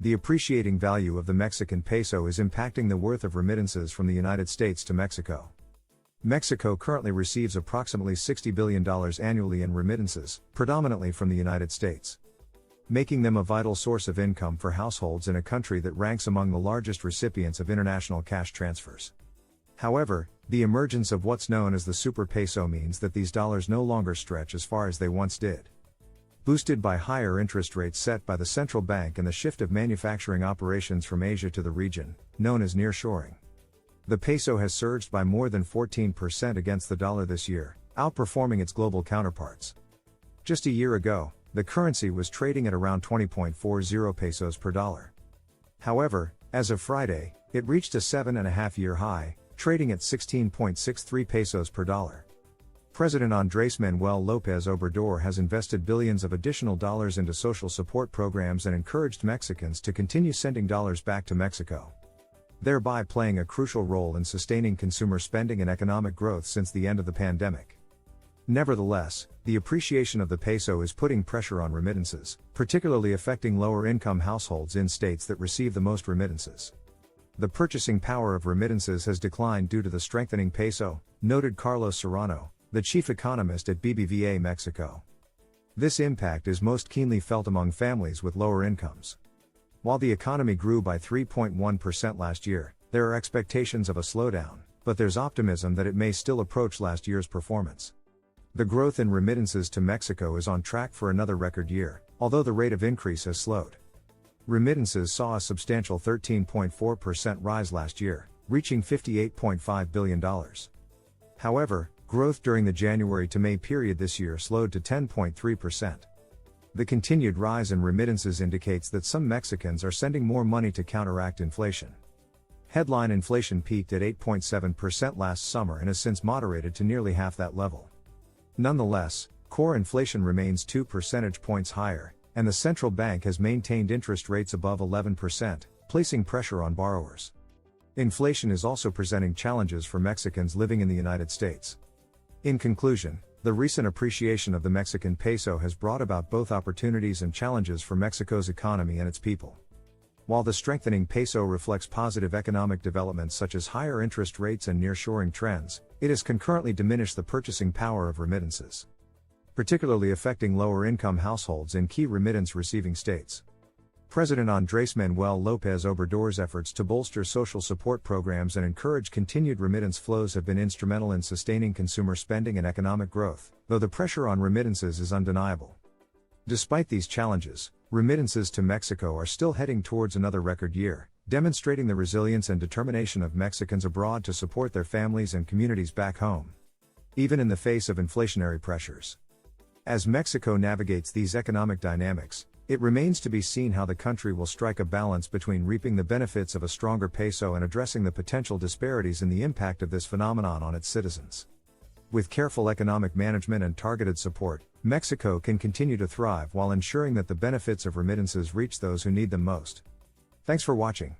The appreciating value of the Mexican peso is impacting the worth of remittances from the United States to Mexico. Mexico currently receives approximately $60 billion annually in remittances, predominantly from the United States, making them a vital source of income for households in a country that ranks among the largest recipients of international cash transfers. However, the emergence of what's known as the super peso means that these dollars no longer stretch as far as they once did. Boosted by higher interest rates set by the central bank and the shift of manufacturing operations from Asia to the region, known as nearshoring, the peso has surged by more than 14% against the dollar this year, outperforming its global counterparts. Just a year ago, the currency was trading at around 20.40 pesos per dollar. However, as of Friday, it reached a 7.5-year high, trading at 16.63 pesos per dollar. President Andrés Manuel López Obrador has invested billions of additional dollars into social support programs and encouraged Mexicans to continue sending dollars back to Mexico, thereby playing a crucial role in sustaining consumer spending and economic growth since the end of the pandemic. Nevertheless, the appreciation of the peso is putting pressure on remittances, particularly affecting lower-income households in states that receive the most remittances. The purchasing power of remittances has declined due to the strengthening peso, noted Carlos Serrano, the chief economist at BBVA Mexico. This impact is most keenly felt among families with lower incomes. While the economy grew by 3.1% last year, there are expectations of a slowdown, but there's optimism that it may still approach last year's performance. The growth in remittances to Mexico is on track for another record year, although the rate of increase has slowed. Remittances saw a substantial 13.4% rise last year, reaching $58.5 billion. However, growth during the January to May period this year slowed to 10.3%. The continued rise in remittances indicates that some Mexicans are sending more money to counteract inflation. Headline inflation peaked at 8.7% last summer and has since moderated to nearly half that level. Nonetheless, core inflation remains 2 percentage points higher, and the central bank has maintained interest rates above 11%, placing pressure on borrowers. Inflation is also presenting challenges for Mexicans living in the United States. In conclusion, the recent appreciation of the Mexican peso has brought about both opportunities and challenges for Mexico's economy and its people. While the strengthening peso reflects positive economic developments such as higher interest rates and nearshoring trends, it has concurrently diminished the purchasing power of remittances, particularly affecting lower-income households in key remittance-receiving states. President Andrés Manuel López Obrador's efforts to bolster social support programs and encourage continued remittance flows have been instrumental in sustaining consumer spending and economic growth, though the pressure on remittances is undeniable. Despite these challenges, remittances to Mexico are still heading towards another record year, demonstrating the resilience and determination of Mexicans abroad to support their families and communities back home, even in the face of inflationary pressures. As Mexico navigates these economic dynamics, it remains to be seen how the country will strike a balance between reaping the benefits of a stronger peso and addressing the potential disparities in the impact of this phenomenon on its citizens. With careful economic management and targeted support, Mexico can continue to thrive while ensuring that the benefits of remittances reach those who need them most. Thanks for watching.